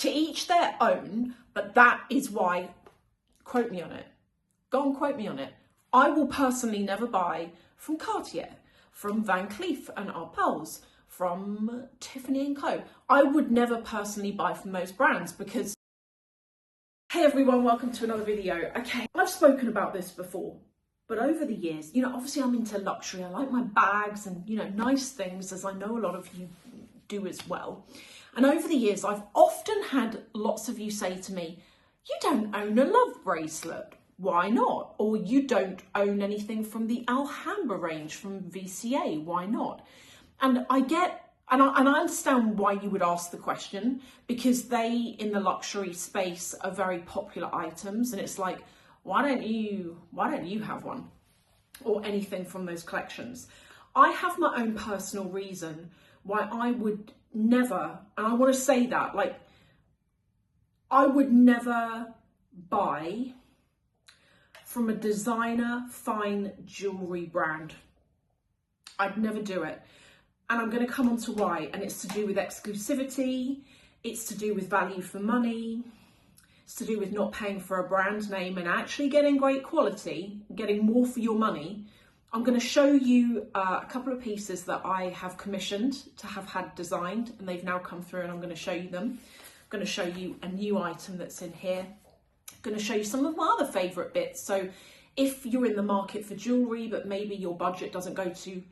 To each their own, but that is why, quote me on it, go and quote me on it. I will personally never buy from Cartier, from Van Cleef and Arpels, from Tiffany and Co. I would never personally buy from those brands because, hey everyone, welcome to another video. Okay, I've spoken about this before, but over the years, obviously I'm into luxury. I like my bags and, nice things, as I know a lot of you do as well. And over the years, I've often had lots of you say to me, you don't own a love bracelet. Why not? Or you don't own anything from the Alhambra range from VCA. Why not? And I understand why you would ask the question, because they, in the luxury space, are very popular items. And it's like, why don't you have one or anything from those collections? I have my own personal reason why I would never, and I want to say that, like, I would never buy from a designer fine jewellery brand. I'd never do it. And I'm going to come on to why. And it's to do with exclusivity. It's to do with value for money. It's to do with not paying for a brand name and actually getting great quality, getting more for your money. I'm going to show you a couple of pieces that I have commissioned to have had designed, and they've now come through, and I'm going to show you them. I'm going to show you a new item that's in here. I'm going to show you some of my other favourite bits. So if you're in the market for jewellery, but maybe your budget doesn't go to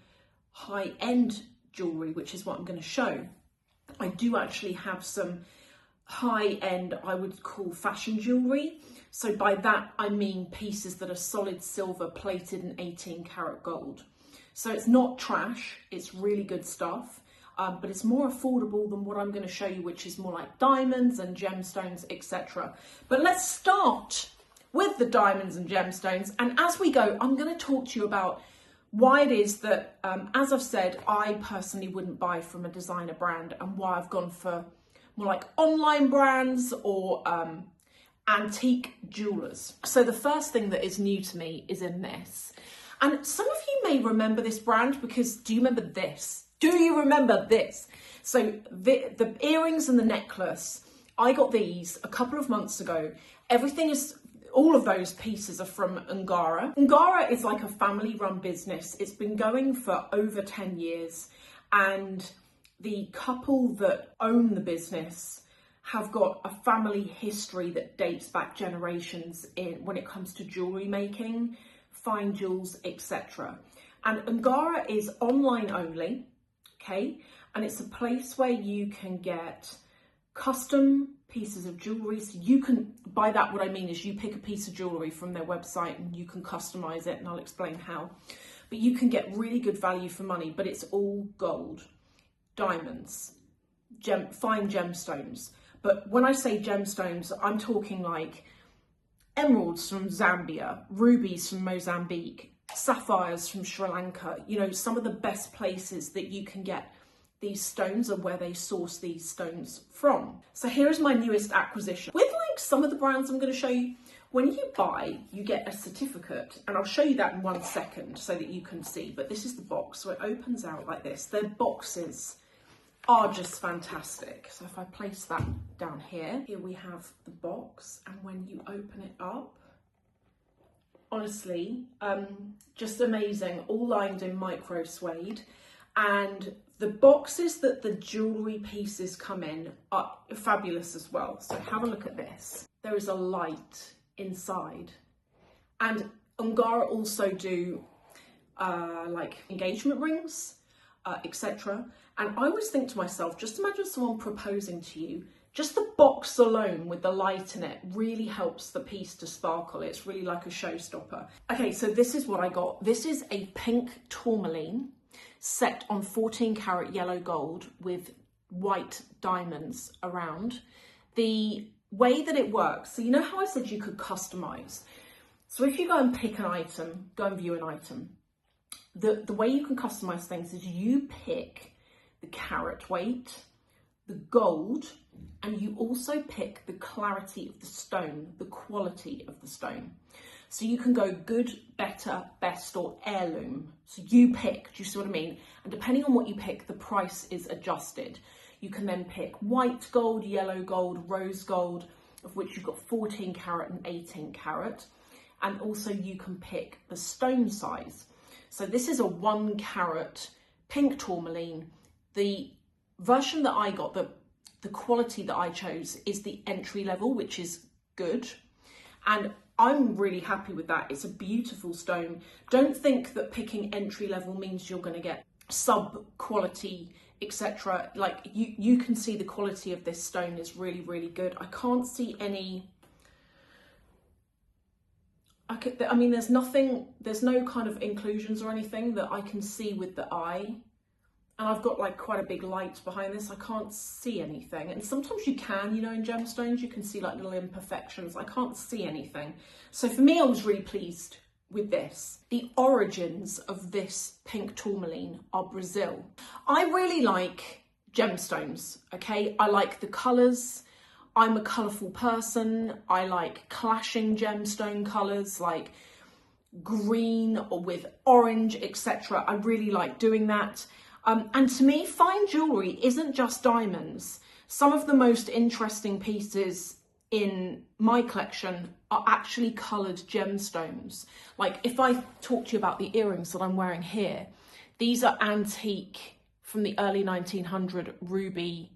high-end jewellery, which is what I'm going to show, I do actually have some high-end, I would call fashion jewellery. So by that, I mean pieces that are solid silver plated in 18 karat gold. So it's not trash, it's really good stuff, but it's more affordable than what I'm going to show you, which is more like diamonds and gemstones, etc. But let's start with the diamonds and gemstones. And as we go, I'm going to talk to you about why it is that, as I've said, I personally wouldn't buy from a designer brand, and why I've gone for more like online brands or antique jewelers. So the first thing that is new to me is in this. And some of you may remember this brand, because do you remember this? Do you remember this? So the earrings and the necklace, I got these a couple of months ago. All of those pieces are from Angara. Angara is like a family-run business. It's been going for over 10 years. And the couple that own the business have got a family history that dates back generations when it comes to jewellery making, fine jewels, etc. And Angara is online only, okay? And it's a place where you can get custom pieces of jewellery. So you can, by that what I mean is you pick a piece of jewellery from their website and you can customise it, and I'll explain how. But you can get really good value for money, but it's all gold, diamonds, fine gemstones. But when I say gemstones, I'm talking like emeralds from Zambia, rubies from Mozambique, sapphires from Sri Lanka. Some of the best places that you can get these stones are where they source these stones from. So here is my newest acquisition. With like some of the brands I'm going to show you, when you buy, you get a certificate, and I'll show you that in 1 second so that you can see. But this is the box, so it opens out like this. Their boxes are just fantastic. So if I place that down here we have the box, and when you open it up, honestly, just amazing, all lined in micro suede. And the boxes that the jewellery pieces come in are fabulous as well. So have a look at this. There is a light inside. And Angara also do like engagement rings, etc. And I always think to myself, just imagine someone proposing to you. Just the box alone with the light in it really helps the piece to sparkle. It's really like a showstopper. Okay, so this is what I got. This is a pink tourmaline set on 14 karat yellow gold with white diamonds around. The way that it works, so you know how I said you could customize? So if you go and pick an item, go and view an item, the way you can customize things is you pick the carat weight, the gold, and you also pick the clarity of the stone, the quality of the stone. So you can go good, better, best, or heirloom. So you pick, do you see what I mean? And depending on what you pick, the price is adjusted. You can then pick white gold, yellow gold, rose gold, of which you've got 14 carat and 18 carat. And also you can pick the stone size. So this is a 1 carat pink tourmaline. The version that I got, the quality that I chose is the entry level, which is good. And I'm really happy with that. It's a beautiful stone. Don't think that picking entry level means you're going to get sub quality, etc. Like you can see the quality of this stone is really, really good. I can't see any, I mean, there's no kind of inclusions or anything that I can see with the eye. And I've got like quite a big light behind this. I can't see anything. And sometimes you can, you know, in gemstones, you can see like little imperfections. I can't see anything. So for me, I was really pleased with this. The origins of this pink tourmaline are Brazil. I really like gemstones, okay? I like the colours. I'm a colourful person. I like clashing gemstone colours like green or with orange, etc. I really like doing that. And to me, fine jewellery isn't just diamonds. Some of the most interesting pieces in my collection are actually coloured gemstones. Like if I talk to you about the earrings that I'm wearing here, these are antique from the early 1900 ruby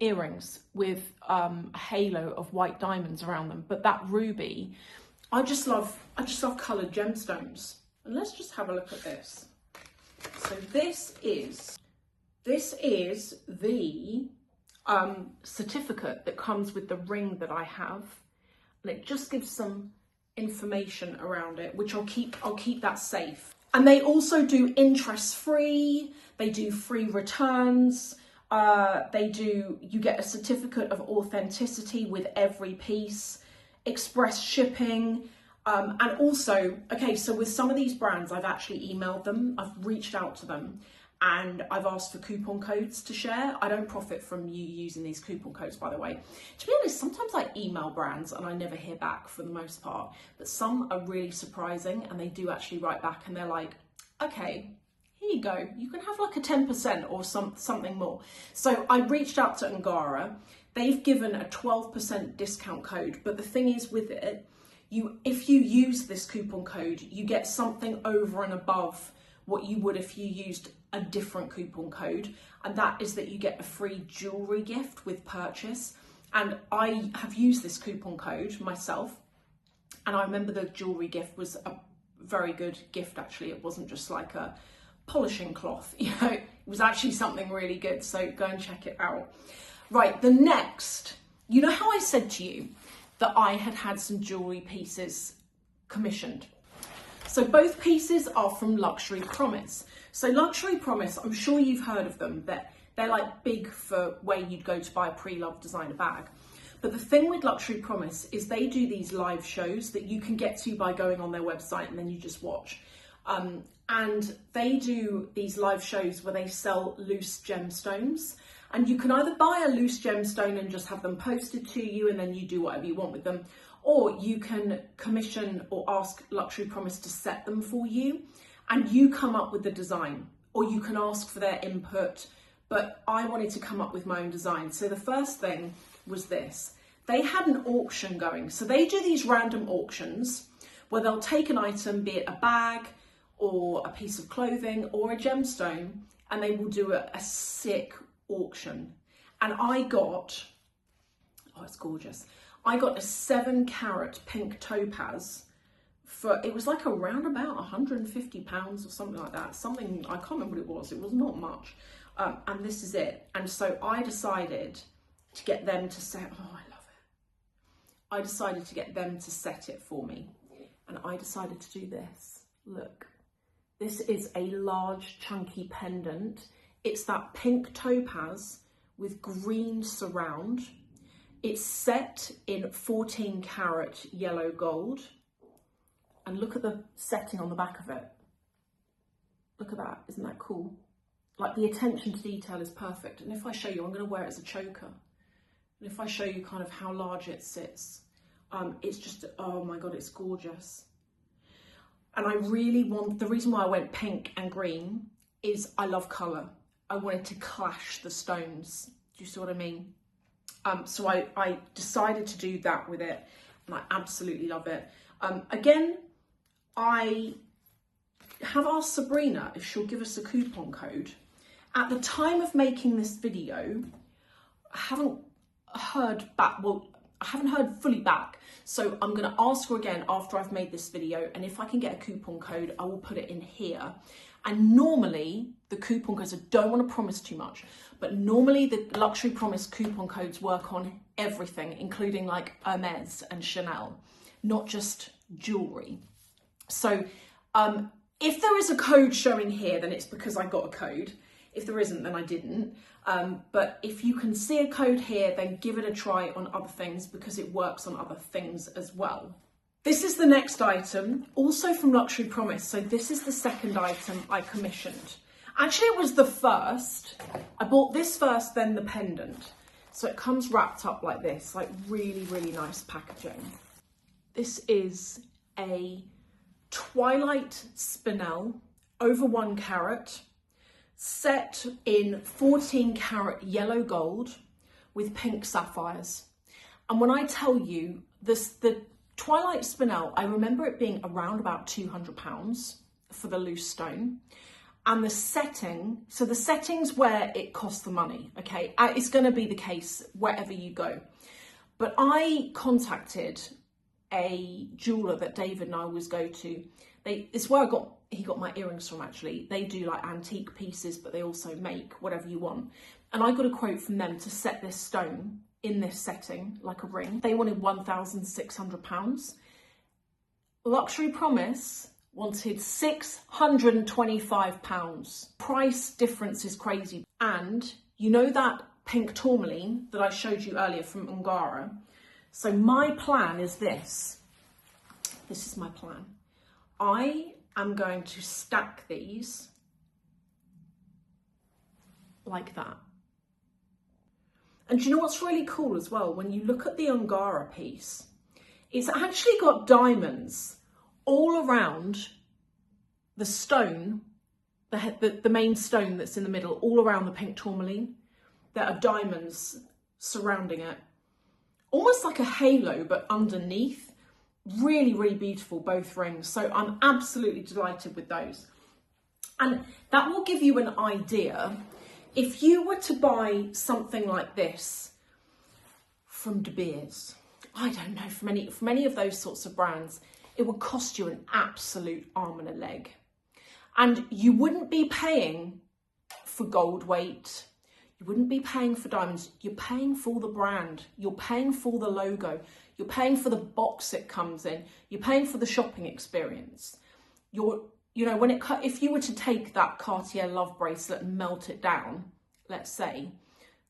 earrings with a halo of white diamonds around them. But that ruby, I just love coloured gemstones. And let's just have a look at this. So this is the certificate that comes with the ring that I have, and it just gives some information around it, which I'll keep that safe. And they also do interest free, they do free returns, you get a certificate of authenticity with every piece, express shipping. And also, okay, so with some of these brands, I've actually emailed them, I've reached out to them, and I've asked for coupon codes to share. I don't profit from you using these coupon codes, by the way. To be honest, sometimes I email brands and I never hear back for the most part, but some are really surprising and they do actually write back and they're like, okay, here you go, you can have like a 10% or something more. So I reached out to Angara. They've given a 12% discount code, but the thing is with it, if you use this coupon code, you get something over and above what you would if you used a different coupon code, and that is that you get a free jewellery gift with purchase. And I have used this coupon code myself, and I remember the jewellery gift was a very good gift actually. It wasn't just like a polishing cloth, you know, it was actually something really good, so go and check it out. Right, the next, you know how I said to you that I had some jewellery pieces commissioned? So both pieces are from Luxury Promise. So Luxury Promise, I'm sure you've heard of them, that they're like big for where you'd go to buy a pre-loved designer bag. But the thing with Luxury Promise is they do these live shows that you can get to by going on their website and then you just watch. And they do these live shows where they sell loose gemstones. And you can either buy a loose gemstone and just have them posted to you and then you do whatever you want with them, or you can commission or ask Luxury Promise to set them for you and you come up with the design, or you can ask for their input. But I wanted to come up with my own design. So the first thing was this. They had an auction going. So they do these random auctions where they'll take an item, be it a bag or a piece of clothing or a gemstone, and they will do a sick auction. And I got, oh, it's gorgeous. I got a 7 carat pink topaz for, it was like around about £150 or something like that. Something, I can't remember what it was not much. And this is it. And so I decided to get them to set, oh, I love it. I decided to get them to set it for me. And I decided to do this. Look, this is a large chunky pendant. It's that pink topaz with green surround. It's set in 14 carat yellow gold. And look at the setting on the back of it. Look at that, isn't that cool? Like the attention to detail is perfect. And if I show you, I'm gonna wear it as a choker. And if I show you kind of how large it sits, it's just, oh my God, it's gorgeous. And I really want, the reason why I went pink and green is I love colour. I wanted to clash the stones. Do you see what I mean? So I decided to do that with it, and I absolutely love it. Again, I have asked Sabrina if she'll give us a coupon code. At the time of making this video, I haven't heard back. Well, I haven't heard fully back. So I'm going to ask her again after I've made this video. And if I can get a coupon code, I will put it in here. And normally the coupon codes, I don't want to promise too much, but normally the Luxury Promise coupon codes work on everything, including like Hermes and Chanel, not just jewellery. So if there is a code showing here, then it's because I got a code. If there isn't, then I didn't. But if you can see a code here, then give it a try on other things because it works on other things as well. This is the next item, also from Luxury Promise. So this is the second item I commissioned. Actually, it was the first. I bought this first, then the pendant. So it comes wrapped up like this, like really, really nice packaging. This is a Twilight Spinel, over 1 carat, set in 14 carat yellow gold with pink sapphires. And when I tell you this, the Twilight Spinel, I remember it being around about £200 for the loose stone. And the setting, so the setting's where it costs the money, okay? It's going to be the case wherever you go. But I contacted a jeweler that David and I always go to. It's where he got my earrings from, actually. They do like antique pieces, but they also make whatever you want. And I got a quote from them to set this stone in this setting, like a ring. They wanted £1,600. Luxury Promise wanted £625. Price difference is crazy. And you know that pink tourmaline that I showed you earlier from Angara? So my plan is this. This is my plan. I am going to stack these like that. And do you know what's really cool as well? When you look at the Angara piece, it's actually got diamonds all around the stone, the main stone that's in the middle, all around the pink tourmaline. There are diamonds surrounding it. Almost like a halo, but underneath. Really, really beautiful, both rings. So I'm absolutely delighted with those. And that will give you an idea. If you were to buy something like this from De Beers, I don't know, from any of those sorts of brands, it would cost you an absolute arm and a leg. And you wouldn't be paying for gold weight. You wouldn't be paying for diamonds. You're paying for the brand. You're paying for the logo. You're paying for the box it comes in. You're paying for the shopping experience. If you were to take that Cartier love bracelet and melt it down, let's say,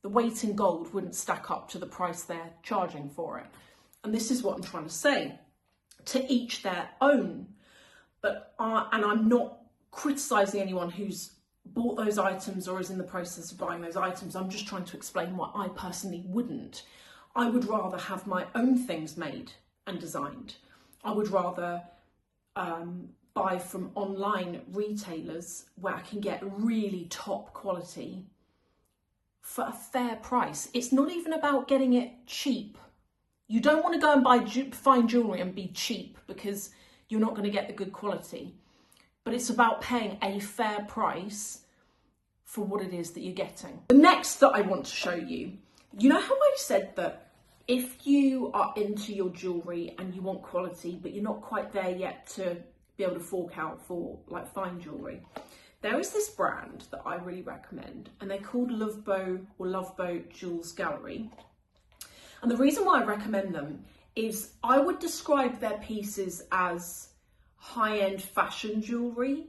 the weight in gold wouldn't stack up to the price they're charging for it. And this is what I'm trying to say. To each their own. But and I'm not criticising anyone who's bought those items or is in the process of buying those items. I'm just trying to explain why I personally wouldn't. I would rather have my own things made and designed. I would rather buy from online retailers where I can get really top quality for a fair price. It's not even about getting it cheap. You don't want to go and buy fine jewellery and be cheap because you're not going to get the good quality. But it's about paying a fair price for what it is that you're getting. The next that I want to show you, you know how I said that if you are into your jewellery and you want quality, but you're not quite there yet to be able to fork out for like fine jewellery, there is this brand that I really recommend, and they're called Luvbo Jewels Gallery. And the reason why I recommend them is I would describe their pieces as high-end fashion jewellery.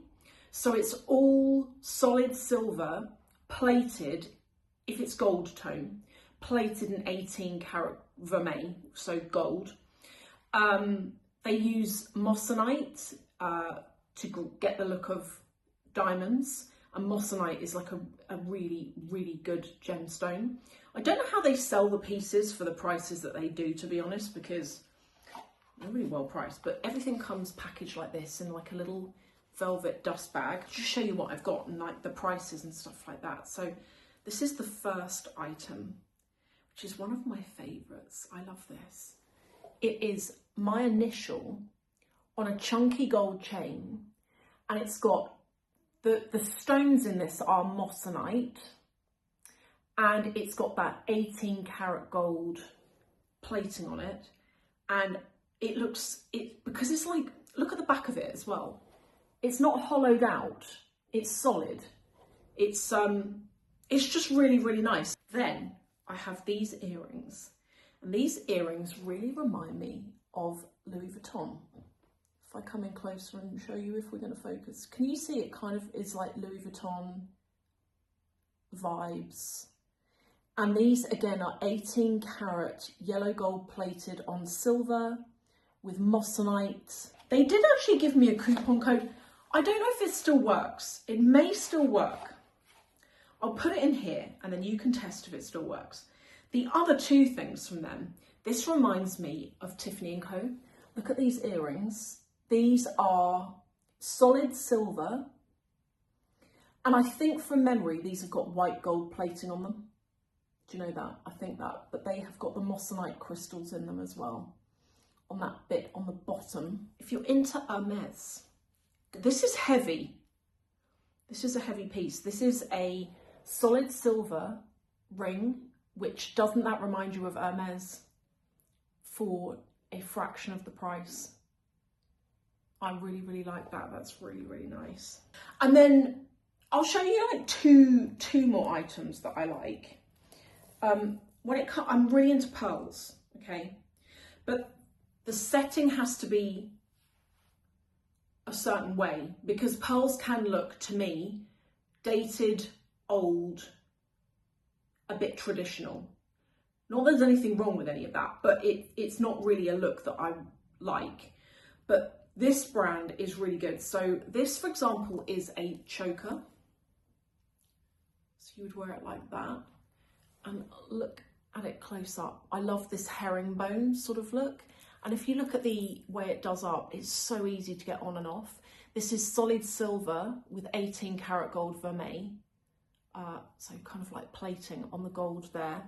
So it's all solid silver, plated, if it's gold tone, plated in 18 karat vermeil, so gold. They use moissanite to get the look of diamonds, and moissanite is like a really, really good gemstone. I don't know how they sell the pieces for the prices that they do, to be honest, because they're really well priced, but everything comes packaged like this in like a little velvet dust bag. Just show you what I've got and like the prices and stuff like that. So this is the first item, which is one of my favourites. I love this. It is my initial on a chunky gold chain, and it's got the stones in this are moissanite, and it's got that 18 karat gold plating on it, and it looks, because it's like, look at the back of it as well. It's not hollowed out, it's solid. It's just really, really nice. Then I have these earrings, and these earrings really remind me of Louis Vuitton. If I come in closer and show you, if we're going to focus, can you see it kind of is like Louis Vuitton vibes? And these again are 18 karat yellow gold plated on silver with moissanite. They did actually give me a coupon code. I don't know if it still works. It may still work. I'll put it in here and then you can test if it still works. The other two things from them, this reminds me of Tiffany & Co. Look at these earrings. These are solid silver. And I think from memory, these have got white gold plating on them. Do you know that? I think that, but they have got the moissanite crystals in them as well. On that bit on the bottom. If you're into Hermes, this is heavy. This is a heavy piece. This is a solid silver ring, which doesn't that remind you of Hermes for a fraction of the price? I really, really like that. That's really, really nice. And then I'll show you like two more items that I like. I'm really into pearls, okay? But the setting has to be a certain way, because pearls can look, to me, dated, old, a bit traditional. Not that there's anything wrong with any of that, but it's not really a look that I like. But this brand is really good. So this, for example, is a choker. So you would wear it like that. And look at it close up. I love this herringbone sort of look. And if you look at the way it does up, it's so easy to get on and off. This is solid silver with 18 karat gold vermeil. So kind of like plating on the gold there.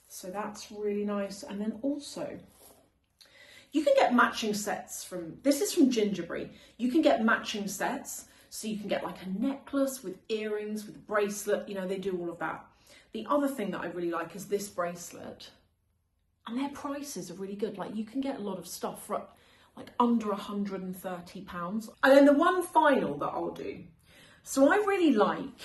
So that's really nice. And then also, you can get matching sets from, this is from Gingiberi. You can get matching sets. So you can get like a necklace with earrings, with a bracelet, you know, they do all of that. The other thing that I really like is this bracelet. And their prices are really good. Like you can get a lot of stuff for like under £130. And then the one final that I'll do. So I really like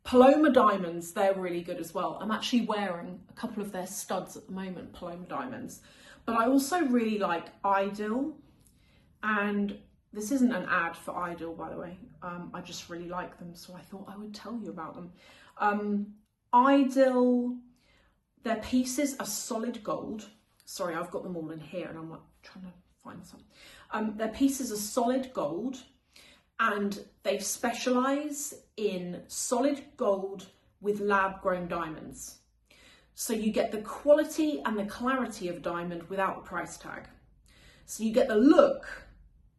Paloma diamonds. They're really good as well. I'm actually wearing a couple of their studs at the moment, Paloma diamonds. But I also really like Idyl. And this isn't an ad for Idyl, by the way. I just really like them. So I thought I would tell you about them. Idyl, their pieces are solid gold. Sorry, I've got them all in here and I'm like trying to find some. Their pieces are solid gold and they specialise in solid gold with lab grown diamonds. So you get the quality and the clarity of a diamond without the price tag. So you get the look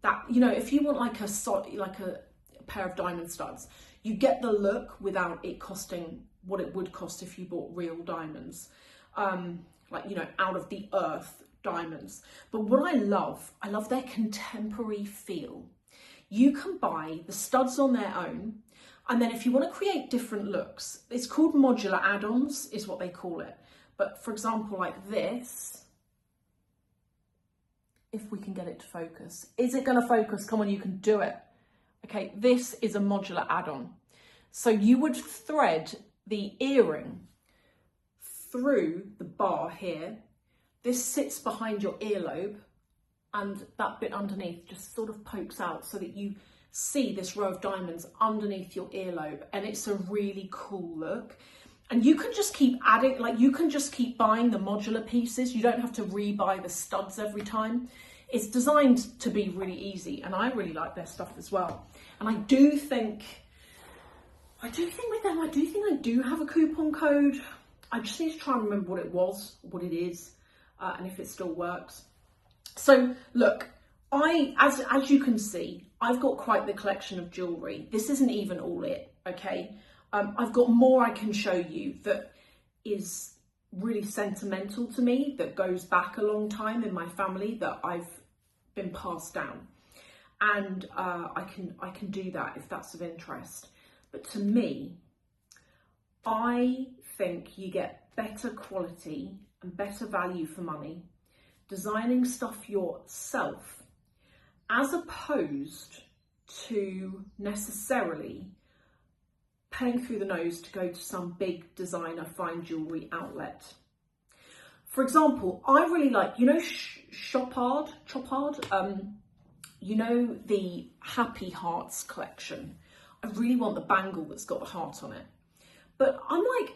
that, you know, if you want like a pair of diamond studs, you get the look without it costing what it would cost if you bought real diamonds, like, you know, out of the earth diamonds. But what I love their contemporary feel. You can buy the studs on their own, and then if you want to create different looks, it's called modular add-ons is what they call it. But for example, like this, if we can get it to focus. Is it going to focus? Come on, you can do it. Okay, this is a modular add-on. So you would thread the earring through the bar here. This sits behind your earlobe and that bit underneath just sort of pokes out so that you see this row of diamonds underneath your earlobe, and it's a really cool look. And you can just keep adding, like you can just keep buying the modular pieces. You don't have to rebuy the studs every time. It's designed to be really easy, and I really like their stuff as well. And I do think with them, I do have a coupon code. I just need to try and remember what it was, what it is, and if it still works. So look, as you can see, I've got quite the collection of jewellery. This isn't even all it, okay? I've got more I can show you that is really sentimental to me, that goes back a long time in my family, that I've been passed down. And I can do that if that's of interest. But to me, I think you get better quality and better value for money designing stuff yourself, as opposed to necessarily paying through the nose to go to some big designer fine jewellery outlet. For example, I really like, you know, Shohet, you know, the Happy Hearts collection. I really want the bangle that's got a heart on it. But I'm like,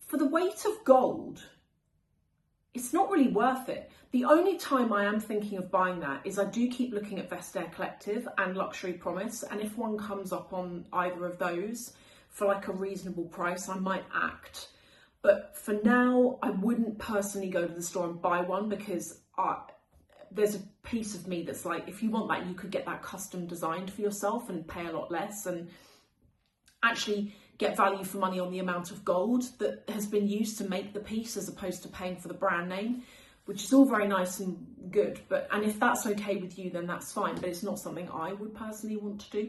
for the weight of gold, it's not really worth it. The only time I am thinking of buying that is I do keep looking at Vestiaire Collective and Luxury Promise, and if one comes up on either of those for like a reasonable price, I might act. But for now, I wouldn't personally go to the store and buy one, because there's a piece of me that's like, if you want that, you could get that custom designed for yourself and pay a lot less and actually get value for money on the amount of gold that has been used to make the piece, as opposed to paying for the brand name, which is all very nice and good. And if that's okay with you, then that's fine, but it's not something I would personally want to do.